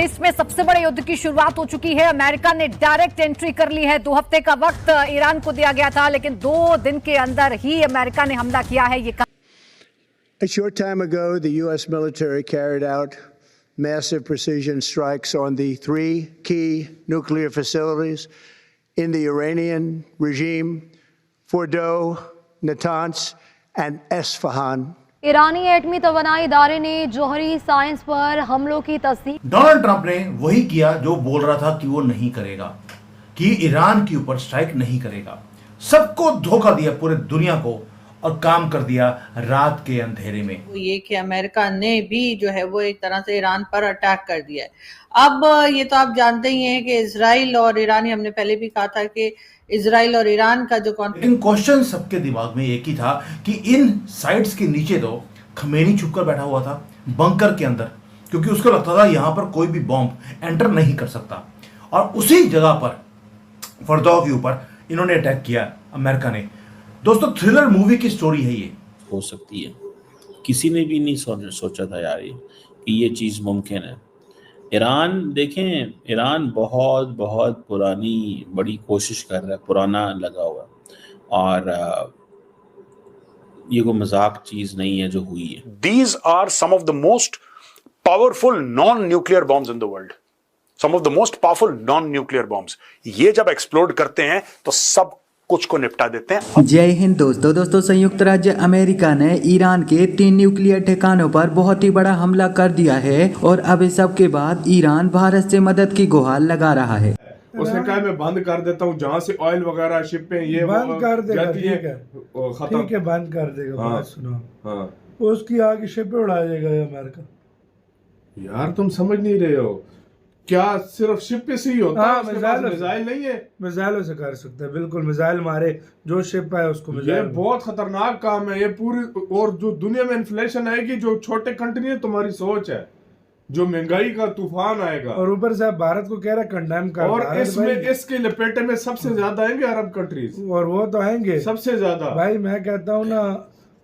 2024 में सबसे बड़े युद्ध की शुरुआत हो चुकी है। अमेरिका ने डायरेक्ट एंट्री कर ली है। 2 हफ्ते का वक्त ईरान को दिया गया था, लेकिन 2 दिन के अंदर ही अमेरिका ने हमला किया है। ये A short time ago, the U.S. military carried out massive precision strikes on the 3 key nuclear facilities in the Iranian regime: Fordo, Natanz, and Esfahan. ईरानी एटमी तवानाई इदारे ने जौहरी साइंस पर हमलों की तस्दीक। डोनाल्ड ट्रंप ने वही किया जो बोल रहा था कि वो नहीं करेगा, कि ईरान के ऊपर स्ट्राइक नहीं करेगा। सबको धोखा दिया, पूरे दुनिया को, और काम कर दिया रात के अंधेरे में। ये कि अमेरिका ने भी जो है वो एक तरह से ईरान पर अटैक कर दिया है। अब ये तो आप जानते ही हैं कि इजराइल और ईरानी, हमने पहले भी कहा था कि इजराइल और ईरान का जो लेकिन क्वेश्चन सबके दिमाग में एक ही था कि इन साइट्स के नीचे तो खमेनी छुपकर बैठा हुआ था बंकर के अंदर, क्योंकि उसको लगता था यहां पर कोई भी बॉम्ब एंटर नहीं कर सकता। और उसी जगह पर फरदौ के ऊपर इन्होंने अटैक किया अमेरिका ने। दोस्तों, थ्रिलर मूवी की स्टोरी है ये। हो सकती है, किसी ने भी नहीं सोचा था यार कि ये चीज़ मुमकिन है। ईरान देखें, ईरान बहुत बहुत पुरानी बड़ी कोशिश कर रहा है, पुराना लगा हुआ है, और ये कोई मजाक चीज़ नहीं है जो हुई है। These are some of the most powerful non-nuclear bombs in the world. Some of the most powerful non-nuclear bombs. ये जब एक्सप्लोड करते हैं तो सब कुछ को निपटा देते हैं। जय हिंद दोस्तों, संयुक्त राज्य अमेरिका ने ईरान के 3 न्यूक्लियर ठिकानों पर बहुत ही बड़ा हमला कर दिया है, और अब इस सब के बाद ईरान भारत से मदद की गुहार लगा रहा है। उसने कहा मैं बंद कर देता हूँ, जहाँ से ऑयल वगैरह शिप पे ये बंद कर देगा, जाती है, ठीक है बंद कर देगा। हाँ, बात सुनो, हाँ, उसकी आगे शिप पे उड़ा देगा ये अमेरिका। यार तुम समझ नहीं रहे हो, क्या सिर्फ शिप पे से ही होता है? मिसाइल नहीं है? मिसाइलों से कर सकते हैं, बिल्कुल मिसाइल मारे जो शिप है उसको मिसाइल। ये बहुत खतरनाक काम है ये पूरी। और जो दुनिया में इन्फ्लेशन आएगी, जो छोटे कंट्री है, तुम्हारी सोच है, जो महंगाई का तूफान आएगा, और ऊपर से भारत को कह रहा है कंडेम कर, और इसमें इसके लपेटे में सबसे ज्यादा आएंगे अरब कंट्रीज, और वो तो आएंगे सबसे ज्यादा। भाई मैं कहता हूँ ना,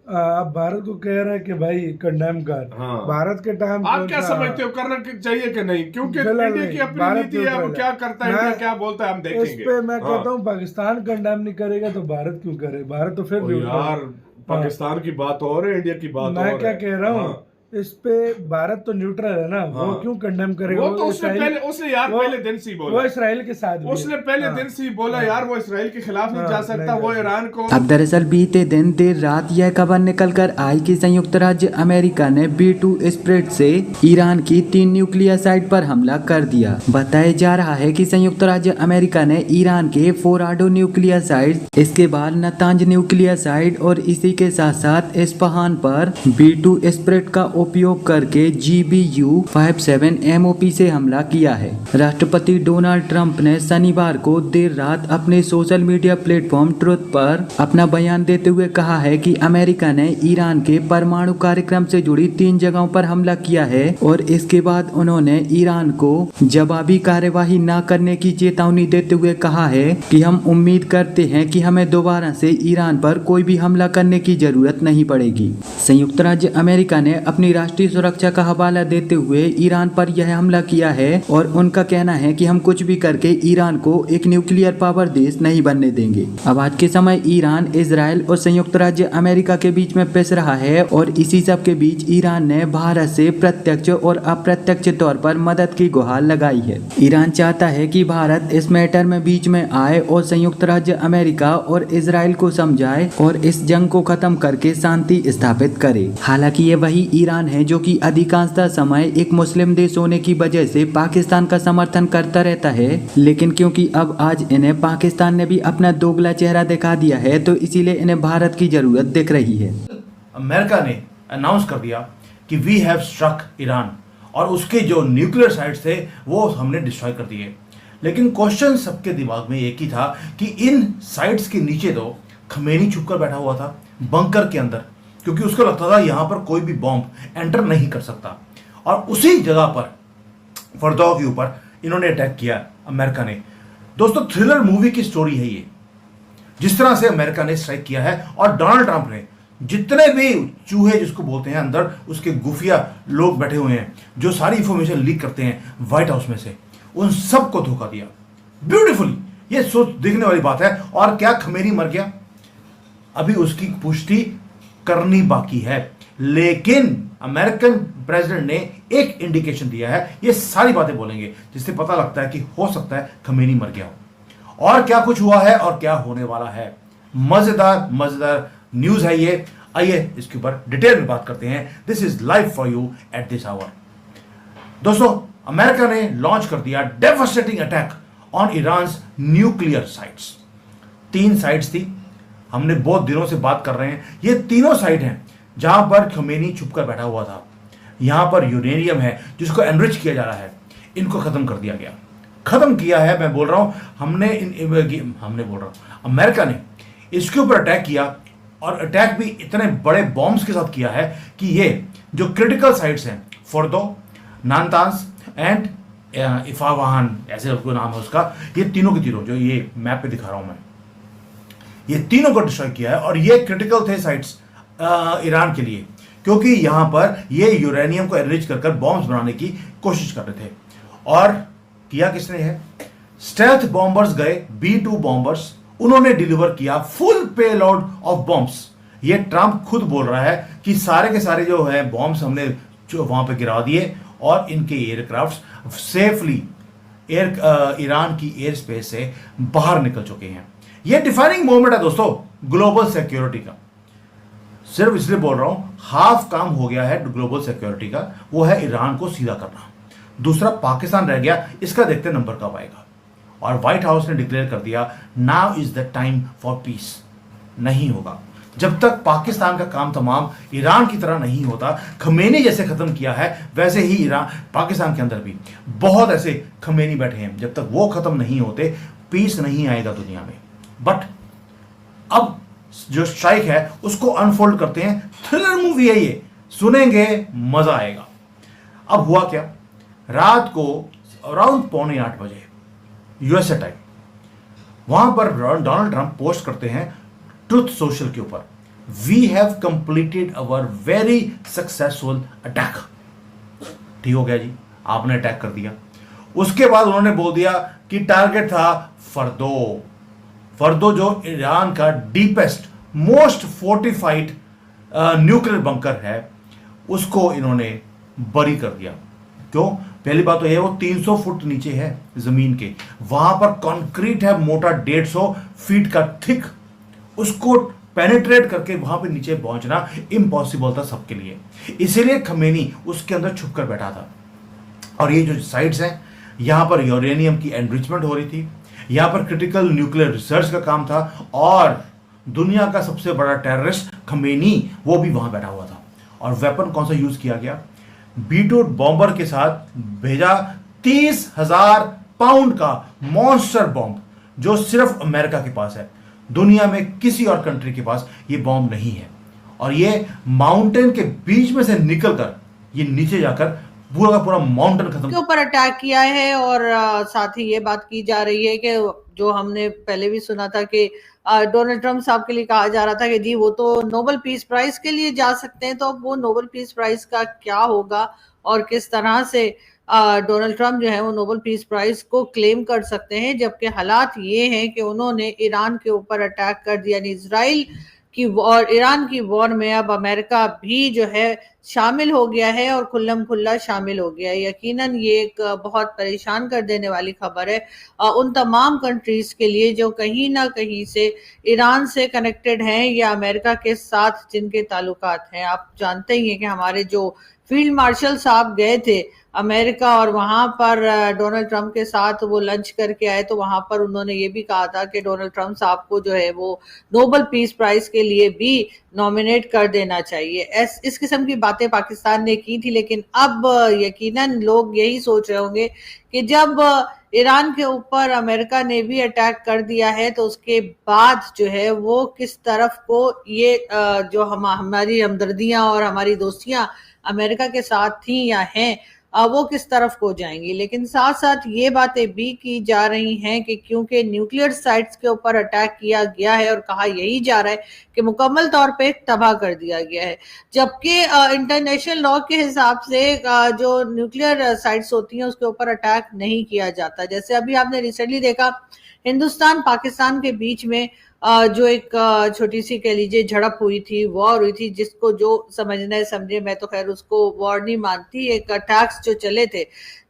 अब भारत को कह रहा है कि भाई कंडेम कर। हाँ। भारत के टाइम आप क्या समझते हो, करना चाहिए कि नहीं? क्योंकि इंडिया की अपनी नीति है, वो क्या करता है, इंडिया क्या बोलता है, हम देखेंगे। इस पे मैं कहता हूँ पाकिस्तान कंडेम नहीं करेगा तो भारत क्यों करे? भारत तो फिर भी यार पाकिस्तान की बात और है, इंडिया की बात और है। मैं क्या कह रहा हूँ, इस पे भारत तो न्यूट्रल है ना। हाँ। वो क्यों कंडेम करेगा? वो तो उसने पहले दिन से ही बोला, वो इसराइल के साथ उसने पहले दिन से ही बोला। यार वो इसराइल के खिलाफ नहीं जा सकता, वो ईरान को। अब दरअसल बीते दिन देर रात यह खबर निकल कर आई कि संयुक्त राज्य अमेरिका ने B-2 स्प्रेड से ईरान की 3 न्यूक्लियर साइट पर हमला कर दिया। बताया जा रहा है कि संयुक्त राज्य अमेरिका ने ईरान के फोराडो न्यूक्लियर साइट, इसके बाद नतांज न्यूक्लियर साइट, और इसी के साथ साथ इस्फहान पर B-2 स्प्रेड का उपयोग करके GBU-57 MOP से हमला किया है। राष्ट्रपति डोनाल्ड ट्रंप ने शनिवार को देर रात अपने सोशल मीडिया प्लेटफॉर्म ट्रुथ पर अपना बयान देते हुए कहा है कि अमेरिका ने ईरान के परमाणु कार्यक्रम से जुड़ी 3 जगहों पर हमला किया है, और इसके बाद उन्होंने ईरान को जवाबी कार्यवाही न करने की चेतावनी देते हुए कहा है कि हम उम्मीद करते हैं कि हमें दोबारा से ईरान पर कोई भी हमला करने की जरूरत नहीं पड़ेगी। संयुक्त राज्य अमेरिका ने अपनी राष्ट्रीय सुरक्षा का हवाला देते हुए ईरान पर यह हमला किया है, और उनका कहना है कि हम कुछ भी करके ईरान को एक न्यूक्लियर पावर देश नहीं बनने देंगे। अब आज के समय ईरान, इजराइल और संयुक्त राज्य अमेरिका के बीच में पिस रहा है, और इसी सब के बीच ईरान ने भारत से प्रत्यक्ष और अप्रत्यक्ष तौर पर मदद की गुहार लगाई है। ईरान चाहता है कि भारत इस मैटर में बीच में आए और संयुक्त राज्य अमेरिका और इजराइल को समझाए और इस जंग को खत्म करके शांति स्थापित करे। हालांकि ये वही ईरान है जो कि अधिकांशतः समय एक मुस्लिम देश होने की वजह से पाकिस्तान का समर्थन करता रहता है, लेकिन क्योंकि अब आज इन्हें पाकिस्तान ने भी अपना दोगला चेहरा दिखा दिया है, तो इसीलिए इन्हें भारत की जरूरत दिख रही है। अमेरिका ने अनाउंस कर दिया कि वी हैव स्ट्रक ईरान, और उसके जो न्यूक्लियर साइट्स थे वो हमने डिस्ट्रॉय कर दिए। लेकिन क्वेश्चन सबके दिमाग में एक ही था कि इन साइट्स के नीचे तो खमेनी छुपकर बैठा हुआ था बंकर के अंदर, क्योंकि उसको लगता था यहां पर कोई भी बॉम्ब एंटर नहीं कर सकता। और उसी जगह पर फरदौ के ऊपर इन्होंने अटैक किया अमेरिका ने। दोस्तों, थ्रिलर मूवी की स्टोरी है ये, जिस तरह से अमेरिका ने स्ट्राइक किया है, और डोनाल्ड ट्रंप ने जितने भी चूहे जिसको बोलते हैं अंदर उसके खुफिया लोग बैठे हुए हैं जो सारी इंफॉर्मेशन लीक करते हैं व्हाइट हाउस में से, उन सबको धोखा दिया ब्यूटीफुली। ये सोच देखने वाली बात है। और क्या खमेनी मर गया? अभी उसकी पुष्टि करनी बाकी है, लेकिन अमेरिकन प्रेसिडेंट ने एक इंडिकेशन दिया है। ये सारी बातें बोलेंगे जिससे पता लगता है कि हो सकता है खमेनी मर गया हो। और क्या कुछ हुआ है और क्या होने वाला है, मजेदार न्यूज है ये। आइए इसके ऊपर डिटेल में बात करते हैं। This is live for you at this hour. दोस्तों, अमेरिका ने लॉन्च कर दिया devastating attack on Iran's nuclear sites. 3 sites थी, हमने बहुत दिनों से बात कर रहे हैं। ये तीनों साइट हैं जहां पर खमेनी छुपकर बैठा हुआ था। यहां पर यूरेनियम है जिसको एनरिच किया जा रहा है। इनको खत्म कर दिया गया, खत्म किया है। मैं बोल रहा हूं अमेरिका ने इसके ऊपर अटैक किया, और अटैक भी इतने बड़े बॉम्ब्स के साथ किया है कि ये जो क्रिटिकल साइट्स हैं, फोर्दो, नातांस एंड इस्फहान, ऐसे कोई नाम है उसका, ये तीनों के तीनों जो ये मैप पे दिखा रहा हूं मैं, ये तीनों को डिस्ट्रॉय किया है। और ये क्रिटिकल थे साइट्स ईरान के लिए, क्योंकि यहां पर ये यूरेनियम को एनरिच कर बॉम्ब्स बनाने की कोशिश कर रहे थे। और किया किसने है? स्टेल्थ बॉम्बर्स गए, B-2 बॉम्बर्स, उन्होंने डिलीवर किया फुल पेलोड ऑफ बॉम्ब्स। ये ट्रंप खुद बोल रहा है कि सारे के सारे जो है बॉम्ब्स हमने जो वहां पे गिरा दिए और इनके एयरक्राफ्ट सेफली ईरान की एयर स्पेस से बाहर निकल चुके हैं। ये डिफाइनिंग मोमेंट है दोस्तों ग्लोबल सिक्योरिटी का। सिर्फ इसलिए बोल रहा हूं, हाफ काम हो गया है ग्लोबल सिक्योरिटी का, वो है ईरान को सीधा करना। दूसरा पाकिस्तान रह गया, इसका देखते नंबर कब आएगा। और व्हाइट हाउस ने डिक्लेयर कर दिया now is the time for piece. नहीं होगा जब तक पाकिस्तान का काम तमाम ईरान की तरह नहीं होता। खमेनी जैसे खत्म किया है वैसे ही ईरान पाकिस्तान के अंदर भी बहुत ऐसे खमेनी बैठे हैं। जब तक वो खत्म नहीं होते पीस नहीं आएगा दुनिया में। बट अब जो स्ट्राइक है उसको अनफोल्ड करते हैं। थ्रिलर मूवी है ये, सुनेंगे मजा आएगा। अब हुआ क्या, रात को अराउंड 7:45 बजे यूएसए टाइम, वहां पर डोनाल्ड ट्रंप पोस्ट करते हैं ट्रुथ सोशल के ऊपर, we have completed our very successful attack. ठीक हो गया जी, आपने अटैक कर दिया। उसके बाद उन्होंने बोल दिया कि टारगेट था फर्दो जो ईरान का deepest most fortified nuclear bunker है, उसको इन्होंने बरी कर दिया। क्यों? पहली बात तो यह वो 300 फुट नीचे है जमीन के, वहां पर कंक्रीट है मोटा 150 फीट का थिक, उसको पेनिट्रेट करके वहां पे नीचे पहुंचना इम्पॉसिबल था सबके लिए। इसीलिए खमेनी उसके अंदर छुप कर बैठा था। और ये जो साइट्स हैं, यहां पर यूरेनियम की एनरिचमेंट हो रही थी, यहां पर क्रिटिकल न्यूक्लियर रिसर्च का काम था, और दुनिया का सबसे बड़ा टेररिस्ट खमेनी वो भी वहां बैठा हुआ था। और वेपन कौन सा यूज किया गया? B-2 बॉम्बर के साथ भेजा 30,000 पाउंड का मॉन्स्टर बॉम्ब, जो सिर्फ अमेरिका के पास है। दुनिया में किसी और कंट्री के पास ये बॉम्ब नहीं है। और ये माउंटेन के बीच में से निकलकर ये नीचे जाकर पूरा का पूरा माउंटेन खत्म के ऊपर अटैक किया है। और साथ ही ये बात की जा रही है कि जो हमने पहले भी सुना था कि डोनाल्ड ट्रंप साहब के लिए कहा जा रहा था कि जी वो तो नोबेल पीस प्राइज के लिए जा सकते हैं, तो अब वो नोबेल पीस प्राइज का क्या होगा और किस तरह से डोनाल्ड ट्रंप जो है वो नोबेल पीस प्राइज को क्लेम कर सकते हैं, जबकि हालात ये हैं कि उन्होंने ईरान के ऊपर अटैक कर दिया। यानी इजराइल की और ईरान की वॉर में अब अमेरिका भी जो है शामिल हो गया है और खुल्लम खुल्ला शामिल हो गया है। यकीनन ये एक बहुत परेशान कर देने वाली खबर है उन तमाम कंट्रीज के लिए जो कहीं ना कहीं से ईरान से कनेक्टेड हैं या अमेरिका के साथ जिनके ताल्लुकात हैं। आप जानते ही हैं कि हमारे जो फील्ड मार्शल साहब गए थे अमेरिका और वहां पर डोनाल्ड ट्रंप के साथ वो लंच करके आए, तो वहां पर उन्होंने ये भी कहा था कि डोनाल्ड ट्रंप साहब को जो है वो नोबेल पीस प्राइज के लिए भी नॉमिनेट कर देना चाहिए। इस किस्म की बातें पाकिस्तान ने की थी, लेकिन अब यकीनन लोग यही सोच रहे होंगे कि जब ईरान के ऊपर अमेरिका ने भी अटैक कर दिया है तो उसके बाद जो है वो किस तरफ को ये जो हमारी हमदर्दियां और हमारी दोस्तियां अमेरिका के साथ थी या हैं वो किस तरफ को जाएंगी। लेकिन साथ साथ ये बातें भी की जा रही हैं कि क्योंकि न्यूक्लियर साइट्स के ऊपर अटैक किया गया है और कहा यही जा रहा है कि मुकम्मल तौर पे तबाह कर दिया गया है, जबकि इंटरनेशनल लॉ के हिसाब से जो न्यूक्लियर साइट्स होती हैं उसके ऊपर अटैक नहीं किया जाता। जैसे अभी आपने रिसेंटली देखा हिंदुस्तान पाकिस्तान के बीच में जो एक छोटी सी कह लीजिए झड़प हुई थी, वॉर हुई थी, जिसको जो समझना है समझे, मैं तो खैर उसको वॉर नहीं मानती, एक अटैक्स जो चले थे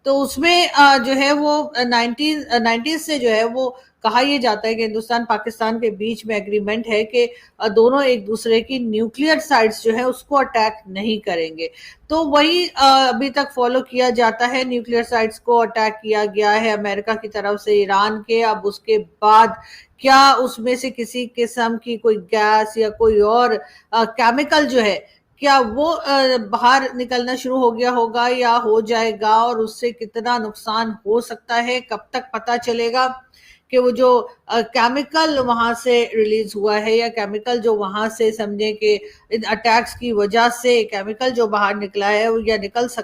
तो उसमें जो है वो 1990 से जो है वो कहा यह जाता है कि हिंदुस्तान पाकिस्तान के बीच में एग्रीमेंट है कि दोनों एक दूसरे की न्यूक्लियर साइट्स जो है उसको अटैक नहीं करेंगे। तो वही अभी तक फॉलो किया जाता है। न्यूक्लियर साइट्स को अटैक किया गया है अमेरिका की तरफ से ईरान के। अब उसके बाद क्या उसमें से किसी किस्म की कोई गैस या कोई और केमिकल जो है क्या वो बाहर निकलना शुरू हो गया होगा या हो जाएगा, और उससे कितना नुकसान हो सकता है कब तक पता चलेगा कि वो जो केमिकल वहां से रिलीज हुआ है या केमिकल जो वहां से समझे कि अटैक्स की वजह से केमिकल जो बाहर निकला है वो या निकल सकता